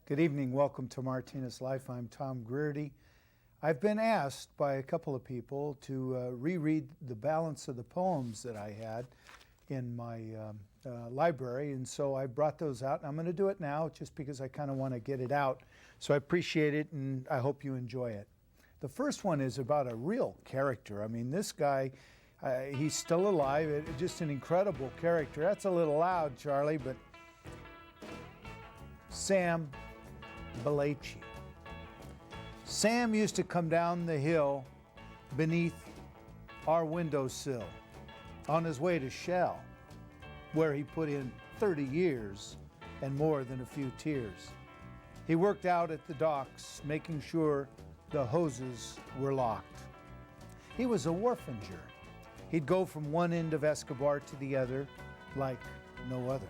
Good evening. Welcome to Martinez Life. I'm Tom Greerty. I've been asked by a couple of people to reread the balance of the poems that I had in my library, and so I brought those out. I'm going to do it now just because I kind of want to get it out. So I appreciate it, and I hope you enjoy it. The first one is about a real character. I mean, this guy, he's still alive. Just an incredible character. That's a little loud, Charlie, but Sam Belleci. Sam used to come down the hill beneath our windowsill on his way to Shell, where he put in 30 years and more than a few tears. He worked out at the docks, making sure the hoses were locked. He was a wharfinger. He'd go from one end of Escobar to the other like no other.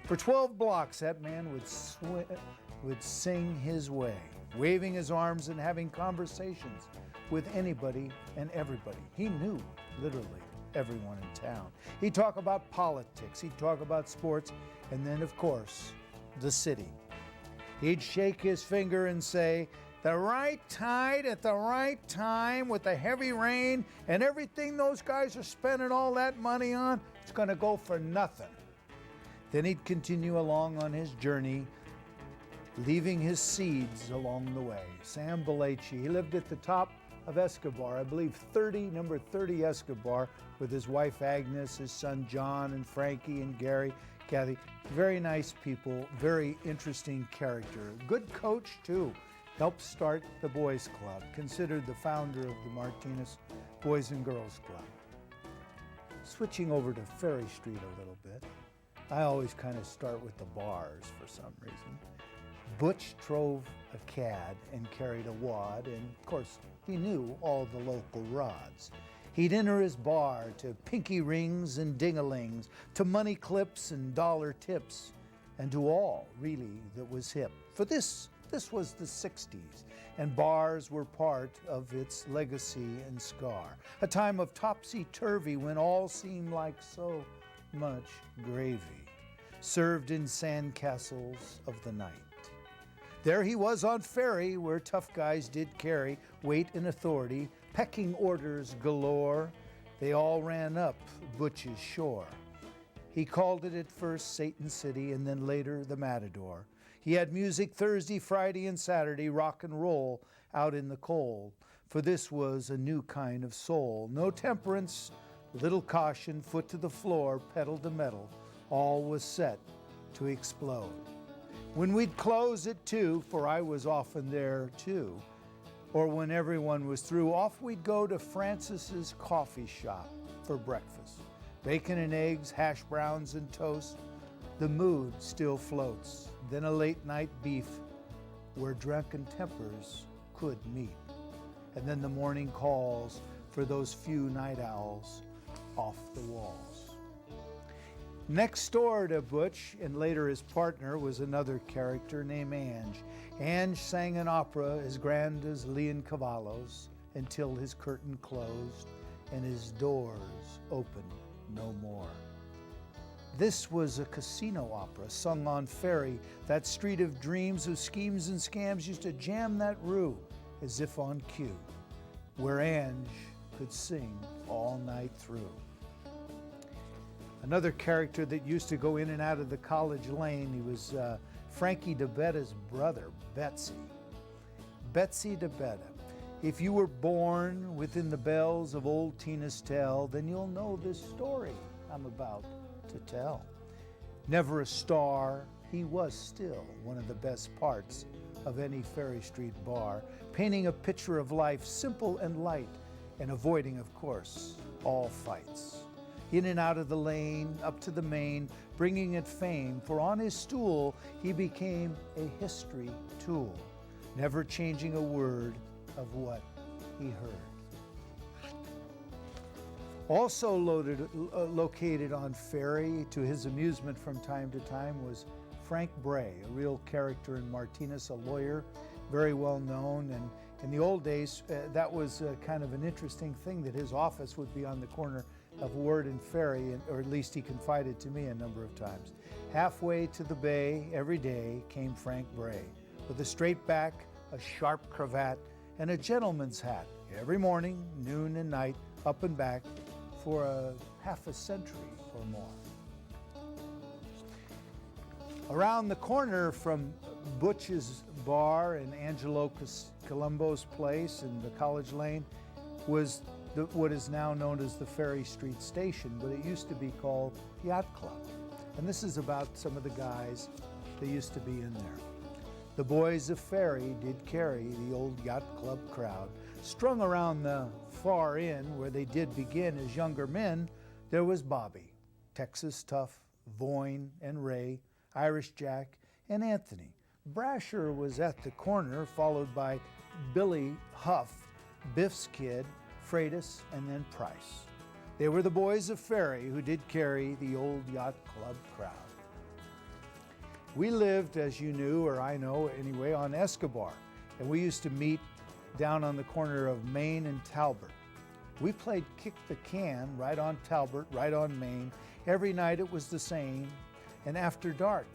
For 12 blocks, that man would sing his way, waving his arms and having conversations with anybody and everybody. He knew literally everyone in town. He'd talk about politics, he'd talk about sports, and then, of course, the city. He'd shake his finger and say, "The right tide at the right time with the heavy rain and everything those guys are spending all that money on, it's going to go for nothing." Then he'd continue along on his journey, leaving his seeds along the way. Sam Belleci, he lived at the top of Escobar, I believe number 30 Escobar, with his wife Agnes, his son John, and Frankie and Gary, Kathy. Very nice people, very interesting character. Good coach too. Helped start the Boys Club, considered the founder of the Martinez Boys and Girls Club. Switching over to Ferry Street a little bit, I always kind of start with the bars for some reason. Butch drove a cad and carried a wad, and of course he knew all the local rods. He'd enter his bar to pinky rings and ding-a-lings, to money clips and dollar tips, and to all, really, that was hip. For this was the 60s, and bars were part of its legacy and scar. A time of topsy-turvy when all seemed like so much gravy, served in sandcastles of the night. There he was on Ferry, where tough guys did carry weight and authority, pecking orders galore. They all ran up Butch's shore. He called it at first Satan City, and then later the Matador. He had music Thursday, Friday, and Saturday, rock and roll out in the cold. For this was a new kind of soul. No temperance, little caution, foot to the floor, pedal to metal. All was set to explode. When we'd close at 2, for I was often there too, or when everyone was through, off we'd go to Francis's coffee shop for breakfast. Bacon and eggs, hash browns and toast. The mood still floats. Then a late night beef where drunken tempers could meet. And then the morning calls for those few night owls off the walls. Next door to Butch, and later his partner, was another character named Ange. Ange sang an opera as grand as Leoncavallo's until his curtain closed and his doors opened no more. This was a casino opera sung on Ferry, that street of dreams whose schemes and scams used to jam that rue as if on cue, where Ange could sing all night through. Another character that used to go in and out of the college lane, he was Frankie DeBetta's brother, Betsy. Betsy DeBetta. If you were born within the bells of old Tina's tell, then you'll know this story I'm about to tell. Never a star, he was still one of the best parts of any Ferry Street bar, painting a picture of life simple and light, and avoiding, of course, all fights. In and out of the lane, up to the main, bringing it fame, for on his stool he became a history tool, never changing a word of what he heard. Also located on Ferry, to his amusement from time to time, was Frank Bray, a real character in Martinez, a lawyer, very well known. And in the old days, that was kind of an interesting thing, that his office would be on the corner of word in ferry, or at least he confided to me a number of times. Halfway to the bay every day came Frank Bray, with a straight back, a sharp cravat, and a gentleman's hat, every morning, noon and night, up and back, for half a century or more. Around the corner from Butch's Bar and Angelo Colombo's place in the College Lane was what is now known as the Ferry Street Station, but it used to be called Yacht Club. And this is about some of the guys that used to be in there. The boys of Ferry did carry the old Yacht Club crowd. Strung around the far end, where they did begin as younger men, there was Bobby, Texas Tough, Voyne and Ray, Irish Jack, and Anthony. Brasher was at the corner, followed by Billy Huff, Biff's Kid, Freitas, and then Price. They were the boys of Ferry who did carry the old Yacht Club crowd. We lived, as you knew, or I know anyway, on Escobar, and we used to meet down on the corner of Main and Talbot. We played kick the can right on Talbot, right on Main. Every night it was the same, and after dark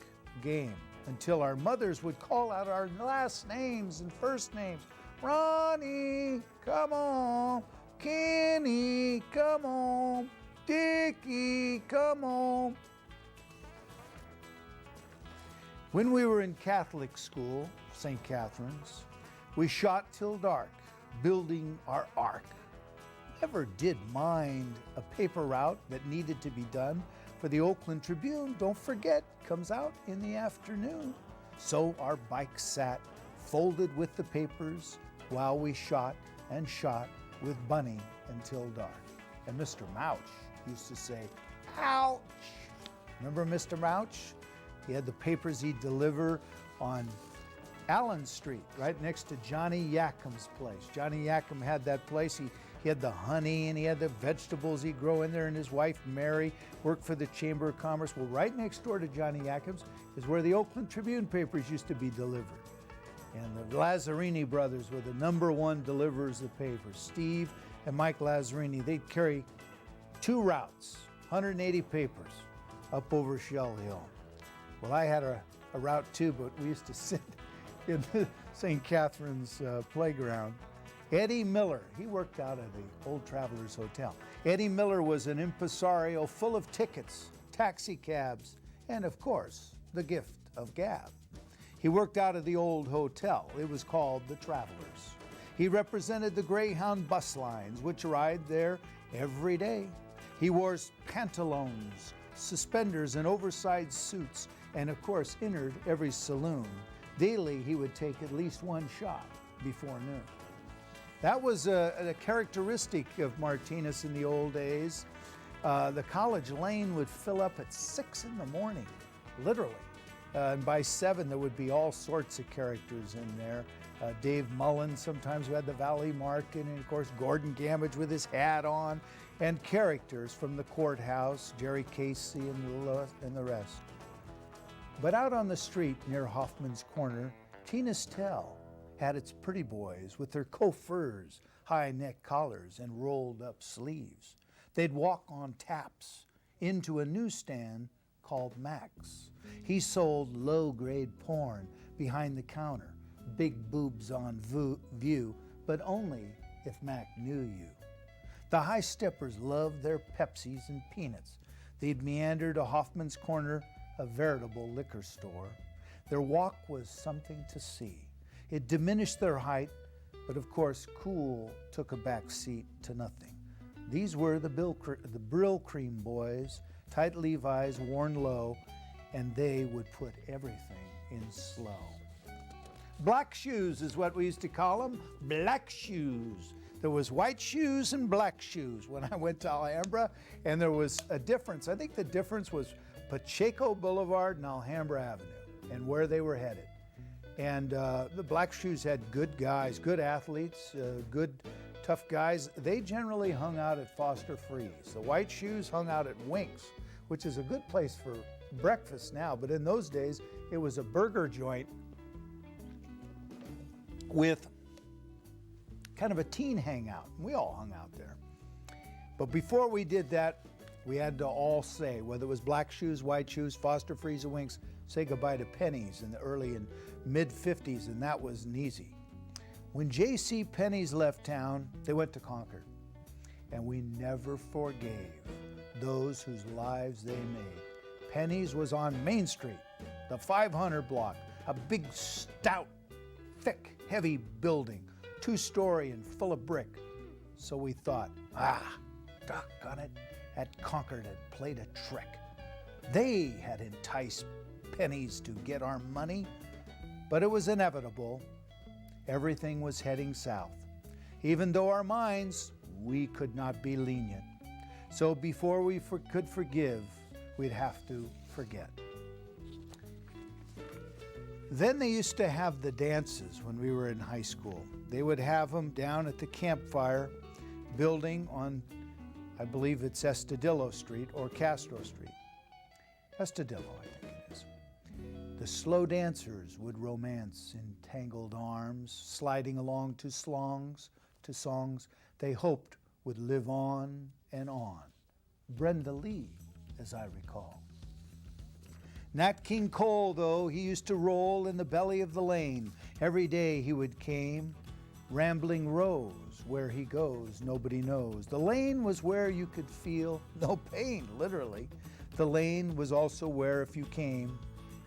game, until our mothers would call out our last names and first names. Ronnie, come on. Kenny, come on. Dickie, come on. When we were in Catholic school, St. Catherine's, we shot till dark, building our ark. Never did mind a paper route that needed to be done for the Oakland Tribune. Don't forget, comes out in the afternoon. So our bikes sat, folded with the papers, while we shot and shot with Bunny until dark. And Mr. Mouch used to say, ouch! Remember Mr. Mouch? He had the papers he'd deliver on Allen Street, right next to Johnny Yackam's place. Johnny Yackham had that place. He had the honey and he had the vegetables he'd grow in there, and his wife Mary worked for the Chamber of Commerce. Well, right next door to Johnny Yackam's is where the Oakland Tribune papers used to be delivered. And the Lazzarini brothers were the #1 deliverers of papers. Steve and Mike Lazzarini, they'd carry 2 routes, 180 papers, up over Shell Hill. Well, I had a route too, but we used to sit in the St. Catherine's playground. Eddie Miller, he worked out at the Old Travelers Hotel. Eddie Miller was an impresario full of tickets, taxi cabs, and of course, the gift of gab. He worked out of the old hotel. It was called the Travelers. He represented the Greyhound bus lines, which arrived there every day. He wore pantaloons, suspenders, and oversized suits, and of course entered every saloon. Daily, he would take at least 1 shot before noon. That was a characteristic of Martinez in the old days. The College Lane would fill up at 6 in the morning, literally. And by 7, there would be all sorts of characters in there. Dave Mullen, sometimes who had the Valley Market, and of course Gordon Gamage with his hat on, and characters from the courthouse, Jerry Casey and the rest. But out on the street near Hoffman's Corner, Tina's Tell had its pretty boys with their coiffures, high neck collars, and rolled up sleeves. They'd walk on taps into a newsstand called Max. He sold low-grade porn behind the counter, big boobs on view, but only if Mac knew you. The high steppers loved their Pepsis and peanuts. They'd meander to Hoffman's Corner, a veritable liquor store. Their walk was something to see. It diminished their height, but of course, cool took a back seat to nothing. These were the Brill Cream boys, tight Levi's worn low, and they would put everything in slow. Black shoes is what we used to call them, black shoes. There was white shoes and black shoes when I went to Alhambra, and there was a difference. I think the difference was Pacheco Boulevard and Alhambra Avenue and where they were headed. And the black shoes had good guys, good athletes, good tough guys. They generally hung out at Foster Freeze. The white shoes hung out at Winks, which is a good place for breakfast now, but in those days it was a burger joint with kind of a teen hangout. We all hung out there. But before we did that, we had to all say, whether it was black shoes, white shoes, Foster Frieza Winks, say goodbye to pennies in the early and mid-50s, and that wasn't easy. When J.C. Penney's left town, they went to Concord, and we never forgave those whose lives they made. Penny's was on Main Street, the 500 block, a big, stout, thick, heavy building, 2-story and full of brick. So we thought, doggone it, at Concord had played a trick. They had enticed Penny's to get our money, but it was inevitable. Everything was heading south. Even though our minds, we could not be lenient. So before we could forgive, we'd have to forget. Then they used to have the dances when we were in high school. They would have them down at the campfire building on, I believe it's Estudillo Street or Castro Street. Estudillo, I think it is. The slow dancers would romance in tangled arms, sliding along to songs they hoped would live on and on. Brenda Lee, as I recall. Nat King Cole, though, he used to roll in the belly of the lane. Every day he would came, rambling rose, where he goes, nobody knows. The lane was where you could feel no pain, literally. The lane was also where if you came,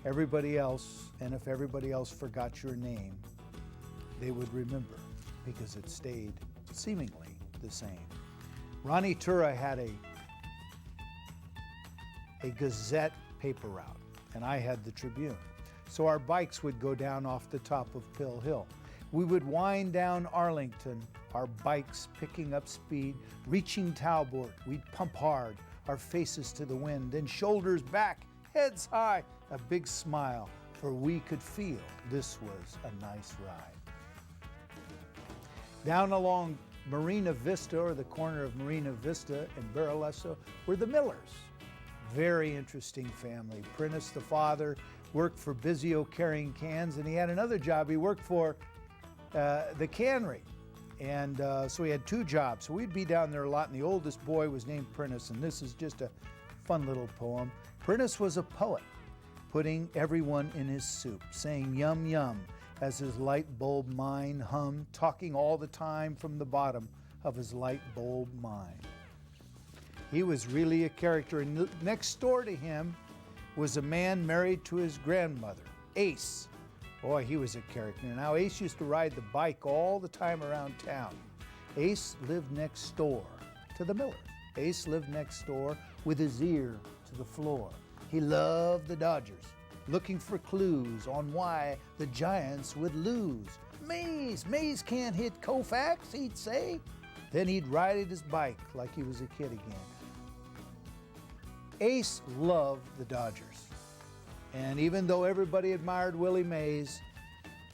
everybody else, and if everybody else forgot your name, they would remember because it stayed seemingly the same. Ronnie Tura had a Gazette paper route, and I had the Tribune. So our bikes would go down off the top of Pill Hill. We would wind down Arlington, our bikes picking up speed, reaching Talbot. We'd pump hard, our faces to the wind, then shoulders back, heads high, a big smile, for we could feel this was a nice ride. Down along Marina Vista, or the corner of Marina Vista and Barralesso, were the Millers. Very interesting family. Prentice, the father, worked for Bizio carrying cans, and he had another job. He worked for the cannery. And so he had 2 jobs. So we'd be down there a lot, and the oldest boy was named Prentice, and this is just a fun little poem. Prentice was a poet, putting everyone in his soup, saying yum yum as his light bulb mind hummed, talking all the time from the bottom of his light bulb mind. He was really a character, and next door to him was a man married to his grandmother, Ace. Boy, he was a character. Now, Ace used to ride the bike all the time around town. Ace lived next door to the Millers. Ace lived next door with his ear to the floor. He loved the Dodgers, looking for clues on why the Giants would lose. Mays can't hit Koufax, he'd say. Then he'd ride his bike like he was a kid again. Ace loved the Dodgers. And even though everybody admired Willie Mays,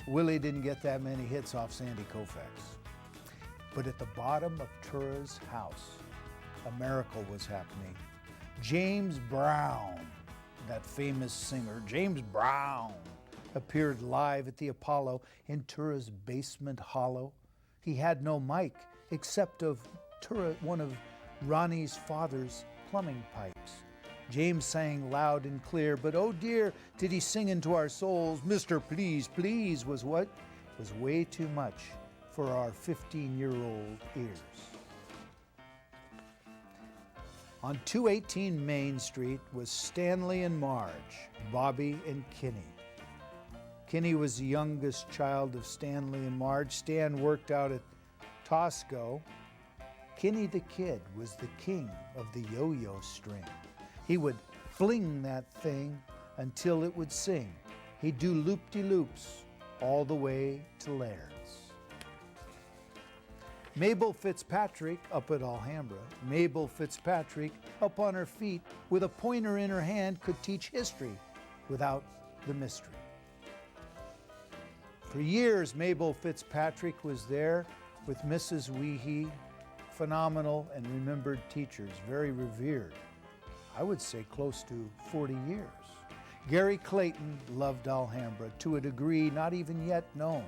Willie didn't get that many hits off Sandy Koufax. But at the bottom of Tura's house, a miracle was happening. James Brown, that famous singer, James Brown, appeared live at the Apollo in Tura's basement hollow. He had no mic except of one of Ronnie's father's plumbing pipes. James sang loud and clear, but oh dear, did he sing into our souls. Mr. Please, Please was what was way too much for our 15-year-old ears. On 218 Main Street was Stanley and Marge, Bobby and Kinney. Kinney was the youngest child of Stanley and Marge. Stan worked out at Tosco. Kinney the kid was the king of the yo-yo string. He would fling that thing until it would sing. He'd do loop-de-loops all the way to Laird's. Mabel Fitzpatrick up at Alhambra. Mabel Fitzpatrick up on her feet with a pointer in her hand could teach history without the mystery. For years, Mabel Fitzpatrick was there with Mrs. Weehee, phenomenal and remembered teachers, very revered. I would say close to 40 years. Gary Clayton loved Alhambra to a degree not even yet known.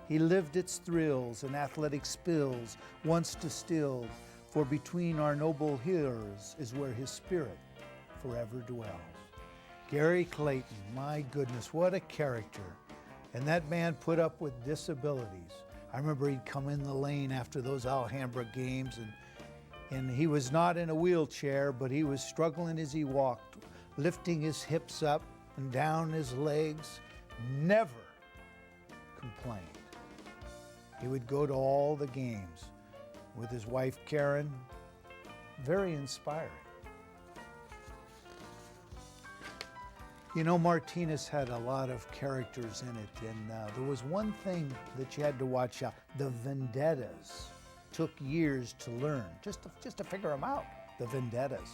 He lived its thrills and athletic spills, once distilled For between our noble hills is where his spirit forever dwells. Gary Clayton, my goodness, what a character. And that man put up with disabilities. I remember he'd come in the lane after those Alhambra games, and he was not in a wheelchair, but he was struggling as he walked, lifting his hips up and down his legs, never complained. He would go to all the games with his wife, Karen. Very inspiring. You know, Martinez had a lot of characters in it, and there was one thing that you had to watch out. The vendettas took years to learn, just to figure them out, the vendettas.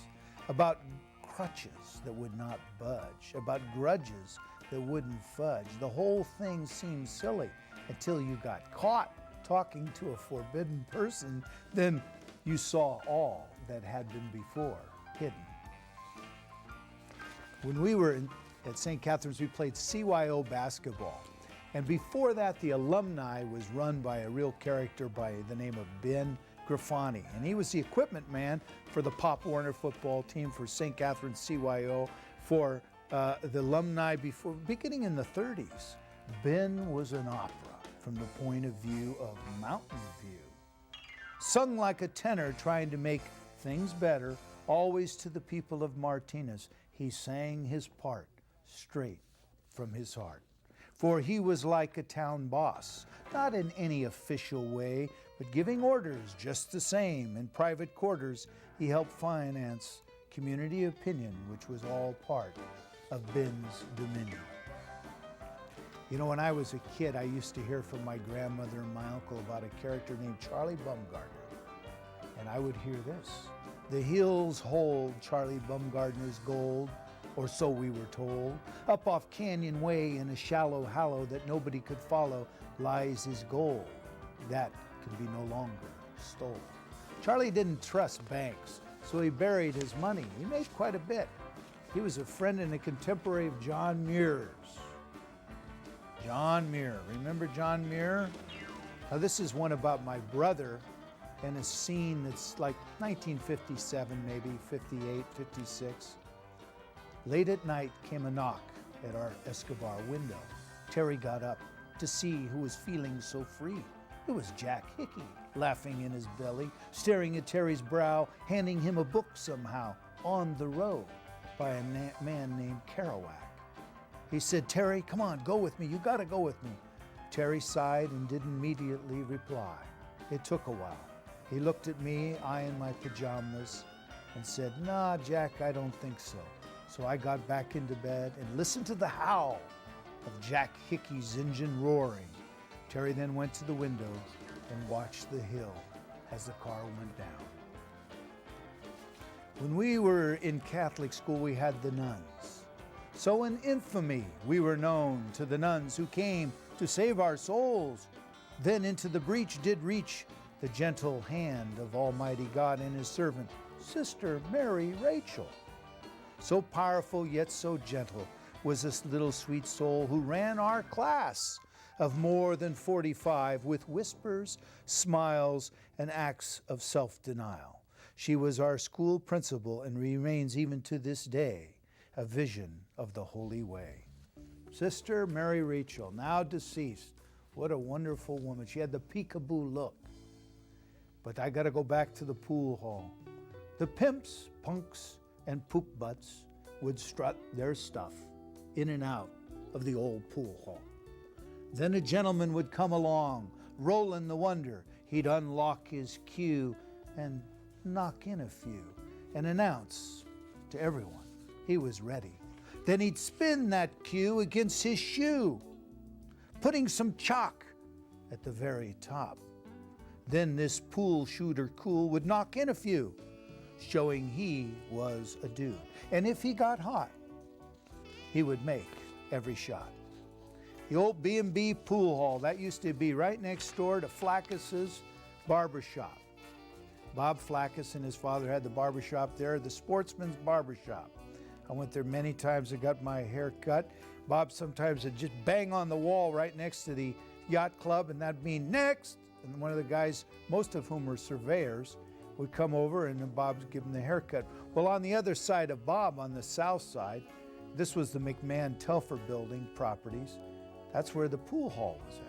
About crutches that would not budge, about grudges that wouldn't fudge. The whole thing seemed silly until you got caught talking to a forbidden person, then you saw all that had been before hidden. When we were at St. Catherine's, we played CYO basketball. And before that, the alumni was run by a real character by the name of Ben Grafani. And he was the equipment man for the Pop Warner football team, for St. Catherine's CYO, for the alumni before, beginning in the 30s. Ben was an opera from the point of view of Mountain View. Sung like a tenor, trying to make things better, always to the people of Martinez. He sang his part straight from his heart. For he was like a town boss, not in any official way, but giving orders just the same. In private quarters, he helped finance community opinion, which was all part of Ben's dominion. You know, when I was a kid, I used to hear from my grandmother and my uncle about a character named Charlie Bumgardner. And I would hear this: the hills hold Charlie Bumgardner's gold, or so we were told. Up off Canyon Way in a shallow hollow that nobody could follow lies his gold. That can be no longer stole. Charlie didn't trust banks, so he buried his money. He made quite a bit. He was a friend and a contemporary of John Muir's. John Muir, remember John Muir? Now this is one about my brother and a scene that's like 1957, maybe 58, 56. Late at night came a knock at our Escobar window. Terry got up to see who was feeling so free. It was Jack Hickey, laughing in his belly, staring at Terry's brow, handing him a book somehow, On the Road, by a man named Kerouac. He said, "Terry, come on, go with me. You gotta go with me." Terry sighed and didn't immediately reply. It took a while. He looked at me, I in my pajamas, and said, "Nah, Jack, I don't think so." So I got back into bed and listened to the howl of Jack Hickey's engine roaring. Terry then went to the window and watched the hill as the car went down. When we were in Catholic school, we had the nuns. So in infamy we were known to the nuns who came to save our souls. Then into the breach did reach the gentle hand of Almighty God and his servant, Sister Mary Rachel. So powerful yet so gentle was this little sweet soul who ran our class of more than 45 with whispers, smiles, and acts of self-denial. She was our school principal and remains even to this day a vision of the Holy Way. Sister Mary Rachel, now deceased. What a wonderful woman. She had the peekaboo look. But I got to go back to the pool hall. The pimps, punks, and poop butts would strut their stuff in and out of the old pool hall. Then a gentleman would come along, Roland the Wonder. He'd unlock his cue and knock in a few and announce to everyone he was ready. Then he'd spin that cue against his shoe, putting some chalk at the very top. Then this pool shooter cool would knock in a few, showing he was a dude. And if he got hot, he would make every shot. The old B&B pool hall, that used to be right next door to Flaccus's barbershop. Bob Flaccus and his father had the barbershop there, the Sportsman's Barbershop. I went there many times and got my hair cut. Bob sometimes would just bang on the wall right next to the yacht club, and that'd mean next. And one of the guys, most of whom were surveyors, would come over and then Bob'd give him the haircut. Well, on the other side of Bob, on the south side, this was the McMahon-Telfer building properties. That's where the pool hall was at.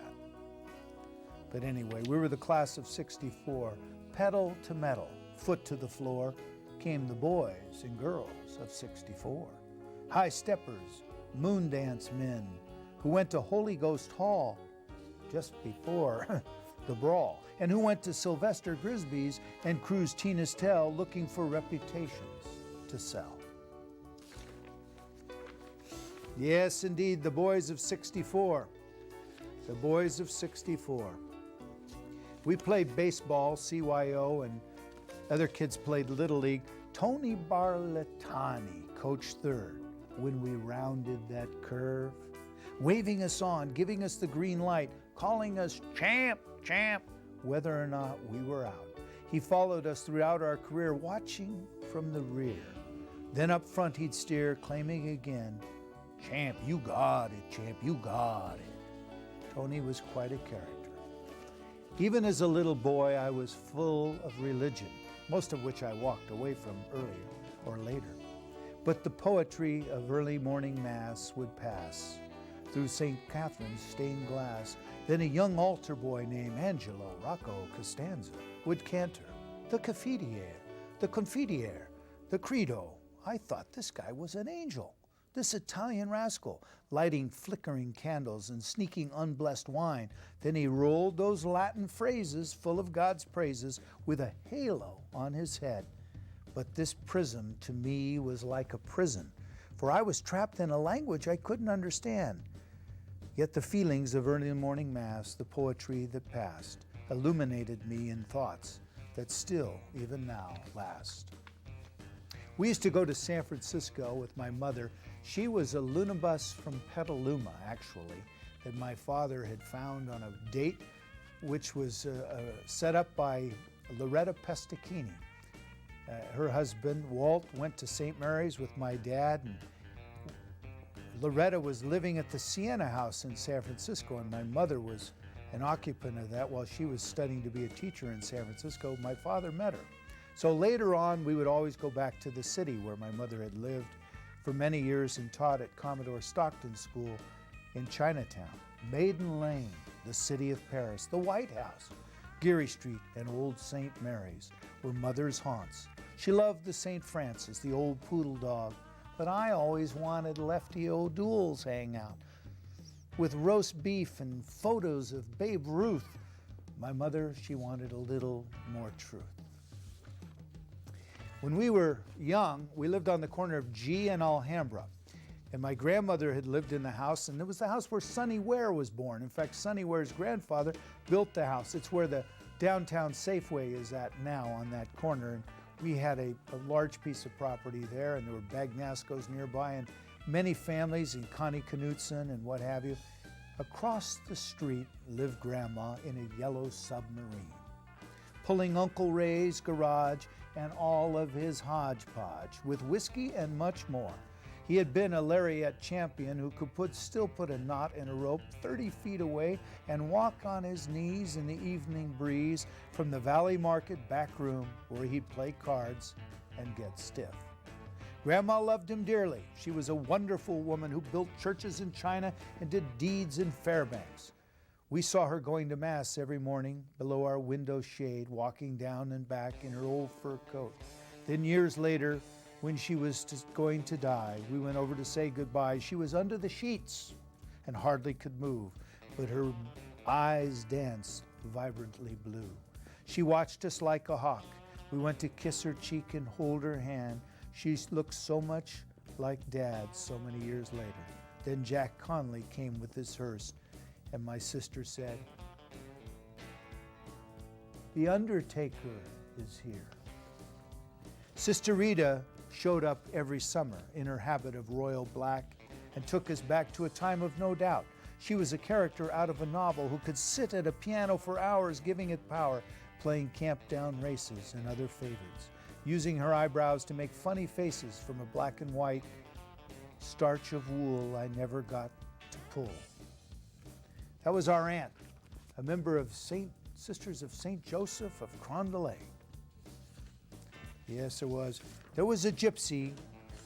But anyway, we were the class of '64. Pedal to metal, foot to the floor, came the boys and girls of '64. High steppers, moon dance men, who went to Holy Ghost Hall just before the brawl, and who went to Sylvester Grisby's and cruised Tina's Tell looking for reputations to sell. Yes, indeed, the boys of '64. The boys of '64. We played baseball, CYO, and other kids played Little League. Tony Barlettani coached third when we rounded that curve, waving us on, giving us the green light, calling us champ, champ, whether or not we were out. He followed us throughout our career, watching from the rear. Then up front he'd steer, claiming again, champ, you got it, champ, you got it. Tony was quite a character. Even as a little boy, I was full of religion, most of which I walked away from earlier or later. But the poetry of early morning mass would pass through St. Catherine's stained glass. Then a young altar boy named Angelo Rocco Costanza would cantor the Confiteor, the Confiteor, the Credo. I thought this guy was an angel, this Italian rascal, lighting flickering candles and sneaking unblessed wine. Then he rolled those Latin phrases full of God's praises with a halo on his head. But this prism to me was like a prison, for I was trapped in a language I couldn't understand. Yet the feelings of early morning mass, the poetry that passed, illuminated me in thoughts that still, even now, last. We used to go to San Francisco with my mother. She was a Lunabus from Petaluma, actually, that my father had found on a date which was set up by Loretta Pestachini. Her husband, Walt, went to St. Mary's with my dad, and Loretta was living at the Siena House in San Francisco, and my mother was an occupant of that while she was studying to be a teacher in San Francisco. My father met her. So later on, we would always go back to the city where my mother had lived for many years and taught at Commodore Stockton School in Chinatown, Maiden Lane, the city of Paris, the White House, Geary Street, and Old St. Mary's were Mother's haunts. She loved the St. Francis, the old poodle dog, but I always wanted Lefty O'Douls hangout with roast beef and photos of Babe Ruth. My mother, she wanted a little more truth. When we were young, we lived on the corner of G and Alhambra. And my grandmother had lived in the house, and it was the house where Sonny Ware was born. In fact, Sonny Ware's grandfather built the house. It's where the downtown Safeway is at now, on that corner. And we had a large piece of property there, and there were Bagnascos nearby, and many families, and Connie Knutson and what have you. Across the street lived Grandma in a yellow submarine, pulling Uncle Ray's garage and all of his hodgepodge with whiskey and much more. He had been a lariat champion who could still put a knot in a rope 30 feet away and walk on his knees in the evening breeze from the Valley Market back room where he'd play cards and get stiff. Grandma loved him dearly. She was a wonderful woman who built churches in China and did deeds in Fairbanks. We saw her going to Mass every morning below our window shade, walking down and back in her old fur coat. Then years later, when she was going to die, we went over to say goodbye. She was under the sheets and hardly could move, but her eyes danced vibrantly blue. She watched us like a hawk. We went to kiss her cheek and hold her hand. She looked so much like Dad so many years later. Then Jack Conley came with his hearse, and my sister said, "The undertaker is here." Sister Rita showed up every summer in her habit of royal black and took us back to a time of no doubt. She was a character out of a novel who could sit at a piano for hours giving it power, playing camp down races and other favorites, using her eyebrows to make funny faces from a black and white starch of wool I never got to pull. That was our aunt, a member of Sisters of St. Joseph of Crondelet. Yes, there was. There was a gypsy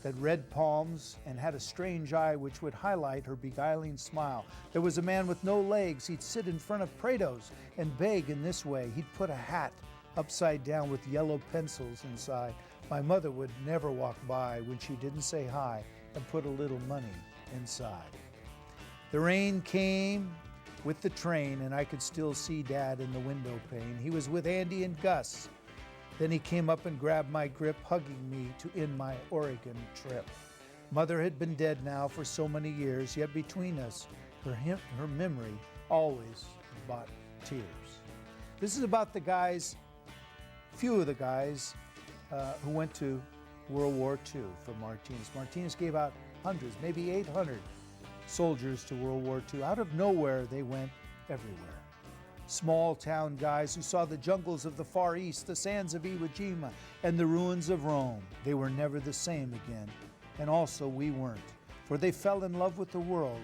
that read palms and had a strange eye which would highlight her beguiling smile. There was a man with no legs. He'd sit in front of Prados and beg in this way. He'd put a hat upside down with yellow pencils inside. My mother would never walk by when she didn't say hi and put a little money inside. The rain came with the train, and I could still see Dad in the window pane. He was with Andy and Gus. Then he came up and grabbed my grip, hugging me to end my Oregon trip. Mother had been dead now for so many years, yet between us, her memory always brought tears. This is about the guys, few of the guys who went to World War II from Martinez. Martinez gave out hundreds, maybe 800 soldiers to World War II. Out of nowhere, they went everywhere. Small town guys who saw the jungles of the Far East, the sands of Iwo Jima, and the ruins of Rome. They were never the same again, and also we weren't, for they fell in love with the world,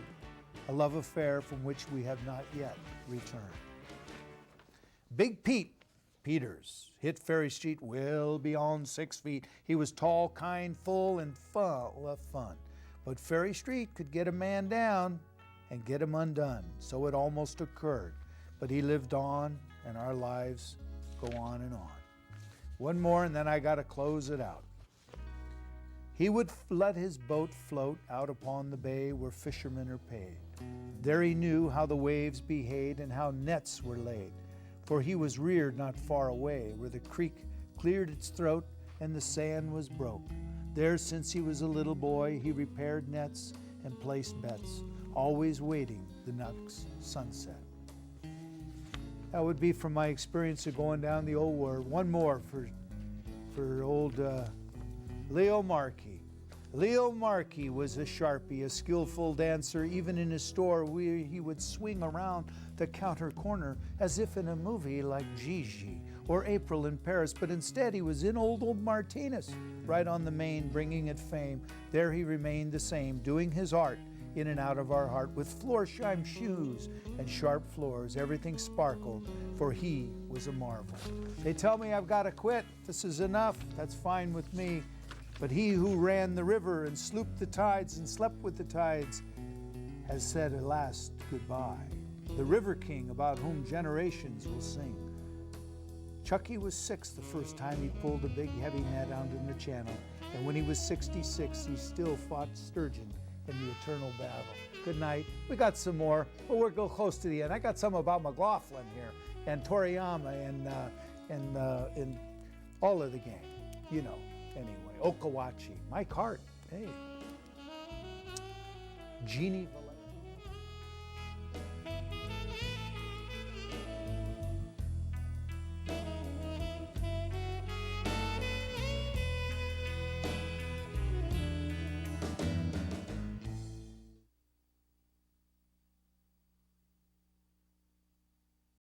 a love affair from which we have not yet returned. Big Pete Peters hit Ferry Street well beyond 6 feet. He was tall, kind, full, and full of fun. But Ferry Street could get a man down and get him undone, so it almost occurred. But he lived on, and our lives go on and on. One more, and then I got to close it out. He would let his boat float out upon the bay where fishermen are paid. There he knew how the waves behaved and how nets were laid, for he was reared not far away where the creek cleared its throat and the sand was broke. There, since he was a little boy, he repaired nets and placed bets, always waiting the next sunset. That would be from my experience of going down the old war. One more for old Leo Markey. Leo Markey was a Sharpie, a skillful dancer. Even in his store, he would swing around the counter corner as if in a movie like Gigi or April in Paris. But instead, he was in old Martinez, right on the main, bringing it fame. There he remained the same, doing his art in and out of our heart, with floor-shine shoes and sharp floors. Everything sparkled, for he was a marvel. They tell me I've got to quit. This is enough. That's fine with me. But he who ran the river and slooped the tides and slept with the tides has said at last goodbye. The River King, about whom generations will sing. Chucky was 6 the first time he pulled a big heavy net out in the channel, and when he was 66, he still fought sturgeon in the eternal battle. Good night. We got some more, but we're going close to the end. I got some about McLaughlin here, and Toriyama, and all of the gang. You know, anyway. Okawachi. Mike Hart. Hey. Jeannie.